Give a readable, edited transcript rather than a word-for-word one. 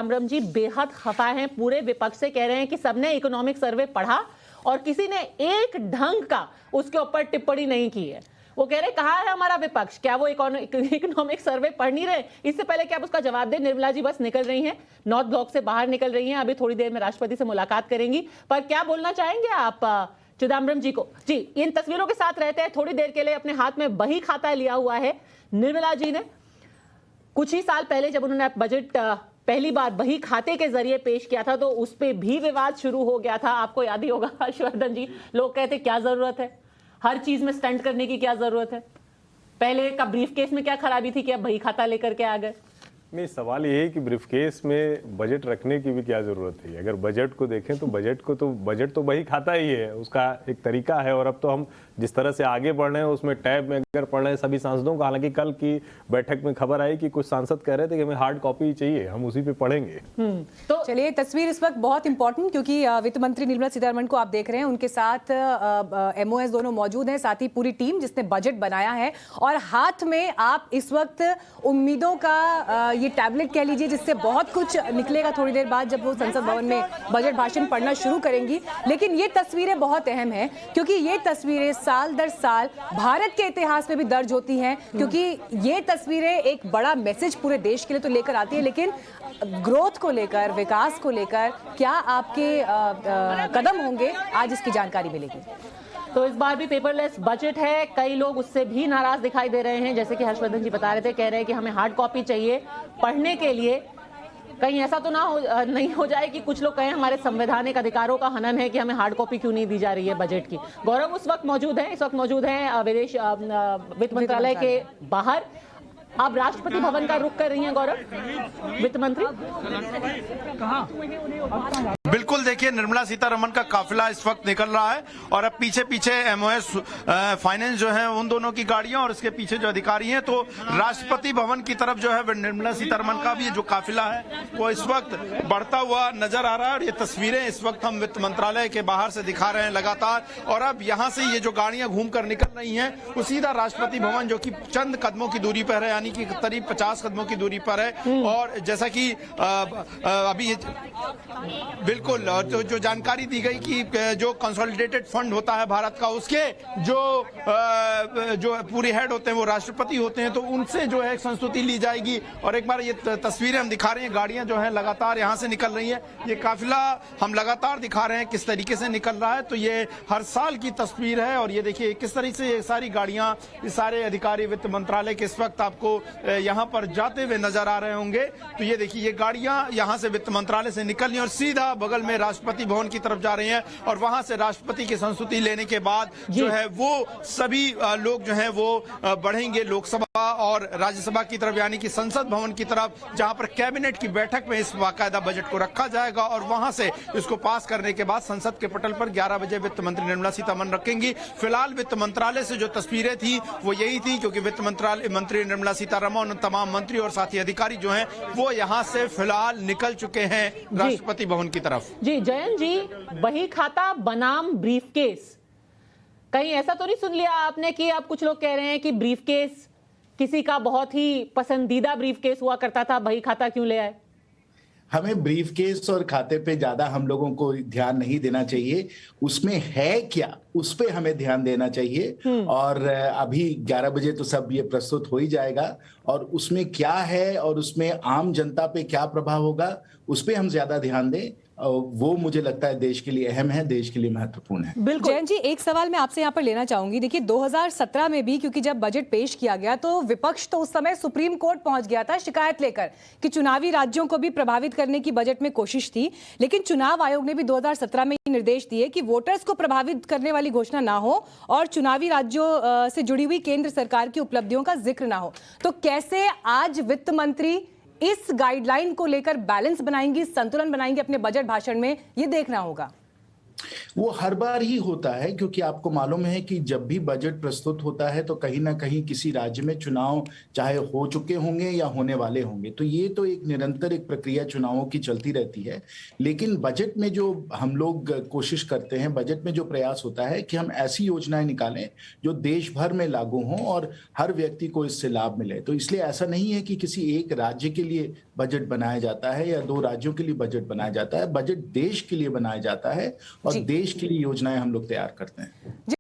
चिदम्बरम जी बेहद खफा हैं, पूरे विपक्ष से कह रहे हैं कि सबने इकोनॉमिक सर्वे पढ़ा और किसी ने एक ढंग का उसके ऊपर टिप्पणी नहीं की है। वो कह रहे कहाँ है हमारा विपक्ष, क्या वो इकोनॉमिक सर्वे पढ़ नहीं रहे? इससे पहले क्या आप उसका जवाब दें? निर्मला जी बस निकल रही हैं, नॉर्थ ब्लॉक से बाहर निकल रही हैं, अभी थोड़ी देर में राष्ट्रपति से मुलाकात करेंगी, पर क्या बोलना चाहेंगे आप चिदम्बरम जी को? जी, इन तस्वीरों के साथ रहते हैं, थोड़ी देर के लिए अपने हाथ में बही खाता लिया हुआ है निर्मला जी ने। कुछ ही साल पहले जब उन्होंने बजट पहली बार बही खाते के जरिए पेश किया था तो उस पे भी विवाद शुरू हो गया था, आपको याद ही होगा हर्षवर्धन जी। लोग कहते क्या जरूरत है, हर चीज में स्टंट करने की क्या जरूरत है, पहले का ब्रीफकेस में क्या खराबी थी कि आप बही खाता लेकर के आ गए? नहीं, सवाल ये है कि ब्रीफकेस में बजट रखने की भी क्या जरूरत है। अगर बजट को देखें तो बजट तो बही खाता ही है, उसका एक तरीका है। और अब तो हम जिस तरह से आगे बढ़ रहे हैं उसमें टैब में अगर पढ़ रहे हैं सभी सांसदों को, हालांकि कल की बैठक में खबर आई कि कुछ सांसद कह रहे थे कि हमें हार्ड कॉपी चाहिए, हम उसी पे पढ़ेंगे। तो चलिए, तस्वीर इस वक्त बहुत इंपॉर्टेंट, क्योंकि वित्त मंत्री निर्मला सीतारमण को आप देख रहे हैं, उनके साथ MOS दोनों मौजूद हैं, साथ ही पूरी टीम जिसने बजट बनाया है, और हाथ में आप इस वक्त उम्मीदों का ये टैबलेट कह लीजिए जिससे बहुत कुछ निकलेगा थोड़ी देर बाद जब वो संसद भवन में बजट भाषण पढ़ना शुरू करेंगी। लेकिन ये तस्वीरें बहुत अहम हैं क्योंकि ये तस्वीरें साल दर साल भारत के इतिहास में भी दर्ज होती हैं, क्योंकि ये तस्वीरें एक बड़ा मैसेज पूरे देश के लिए तो लेकर आती है, लेकिन ग्रोथ को लेकर, विकास को लेकर क्या आपके कदम होंगे, आज इसकी जानकारी मिलेगी। तो इस बार भी पेपरलेस बजट है, कई लोग उससे भी नाराज दिखाई दे रहे हैं, जैसे कि हर्षवर्धन जी बता रहे थे, कह रहे हैं कि हमें हार्ड कॉपी चाहिए पढ़ने के लिए। कहीं ऐसा तो नहीं हो जाए कि कुछ लोग कहें हमारे संवैधानिक अधिकारों का हनन है कि हमें हार्ड कॉपी क्यों नहीं दी जा रही है बजट की। गौरव उस वक्त मौजूद हैं वित्त मंत्रालय के बाहर। आप राष्ट्रपति भवन का रुख कर रही हैं गौरव, वित्त मंत्री? बिल्कुल, देखिए निर्मला सीतारमण का काफिला इस वक्त निकल रहा है और अब पीछे पीछे MOS फाइनेंस जो है उन दोनों की गाड़ियां और इसके पीछे जो अधिकारी हैं, तो राष्ट्रपति भवन की तरफ जो है निर्मला सीतारमण का भी जो काफिला है वो इस वक्त बढ़ता हुआ नजर आ रहा है। और ये तस्वीरें इस वक्त हम वित्त मंत्रालय के बाहर से दिखा रहे हैं लगातार। और अब यहाँ से ये जो गाड़ियां घूम कर निकल रही हैं वो सीधा राष्ट्रपति भवन, जो कि चंद कदमों की दूरी पर है, यानी कि करीब 50 कदमों की दूरी पर है। और जैसा कि अभी बिल्कुल जो जानकारी दी गई कि जो कंसोलिडेटेड फंड होता है भारत का, उसके जो पूरे हेड होते हैं वो राष्ट्रपति होते हैं, तो उनसे जो है संस्तुति ली जाएगी। और एक बार ये तस्वीरें हम दिखा रहे हैं, गाड़ियां जो है लगातार यहाँ से निकल रही है, ये काफिला हम लगातार दिखा रहे हैं किस तरीके से निकल रहा है। तो ये हर साल की तस्वीर है और ये देखिए किस तरीके से ये सारी गाड़ियां, ये सारे अधिकारी वित्त मंत्रालय के इस वक्त आपको यहाँ पर जाते हुए नजर आ रहे होंगे। तो ये देखिए ये गाड़ियां यहाँ से वित्त मंत्रालय से निकल रही और सीधा बगल में राष्ट्रपति भवन की तरफ जा रही हैं। और वहां से राष्ट्रपति की संस्तुति लेने के बाद जो है वो सभी लोग जो है वो बढ़ेंगे लोकसभा और राज्यसभा की तरफ, यानी कि संसद भवन की तरफ, जहां पर कैबिनेट की बैठक में इस बाकायदा बजट को रखा जाएगा। और वहां से इसको पास करने के बाद संसद के पटल पर 11 बजे वित्त मंत्री निर्मला सीतारमण रखेंगी। फिलहाल वित्त मंत्रालय से जो तस्वीरें थी वो यही थी, क्योंकि वित्त मंत्री निर्मला सीतारमण, तमाम मंत्री और साथी अधिकारी जो हैं वो यहाँ से फिलहाल निकल चुके हैं राष्ट्रपति भवन की तरफ। जी जयंत जी, बही खाता बनाम ब्रीफकेस, कहीं ऐसा तो नहीं सुन लिया आपने कि अब कुछ लोग कह रहे हैं कि ब्रीफकेस किसी का बहुत ही पसंदीदा ब्रीफकेस हुआ करता था, बही खाता क्यों ले आए? हमें ब्रीफकेस और खाते पे ज्यादा हम लोगों को ध्यान नहीं देना चाहिए, उसमें है क्या उस पे हमें ध्यान देना चाहिए। और अभी 11 बजे तो सब ये प्रस्तुत हो ही जाएगा और उसमें क्या है और उसमें आम जनता पे क्या प्रभाव होगा उस पे हम ज्यादा ध्यान दें। वो मुझे लगता है देश के लिए अहम है, देश के लिए महत्वपूर्ण है। बिल्कुल। जयंत जी, एक सवाल मैं आपसे यहाँ पर लेना चाहूंगी। देखिए 2017 में भी, क्योंकि जब बजट पेश किया गया तो विपक्ष तो उस समय सुप्रीम कोर्ट पहुंच गया था शिकायत लेकर कि चुनावी राज्यों को भी प्रभावित करने की बजट में कोशिश थी, लेकिन चुनाव आयोग ने भी 2017 में निर्देश दिए कि वोटर्स को प्रभावित करने वाली घोषणा ना हो और चुनावी राज्यों से जुड़ी हुई केंद्र सरकार की उपलब्धियों का जिक्र ना हो। तो कैसे आज वित्त मंत्री इस गाइडलाइन को लेकर बैलेंस बनाएंगी, संतुलन बनाएंगे अपने बजट भाषण में, ये देखना होगा। वो हर बार ही होता है, क्योंकि आपको मालूम है कि जब भी बजट प्रस्तुत होता है तो कहीं ना कहीं किसी राज्य में चुनाव चाहे हो चुके होंगे या होने वाले होंगे, तो ये तो एक निरंतर एक प्रक्रिया चुनावों की चलती रहती है। लेकिन बजट में जो हम लोग कोशिश करते हैं, बजट में जो प्रयास होता है कि हम ऐसी योजनाएं निकालें जो देश भर में लागू हों और हर व्यक्ति को इससे लाभ मिले। तो इसलिए ऐसा नहीं है कि किसी एक राज्य के लिए बजट बनाया जाता है या 2 राज्यों के लिए बजट बनाया जाता है। बजट देश के लिए बनाया जाता है और जी। देश के लिए योजनाएं हम लोग तैयार करते हैं।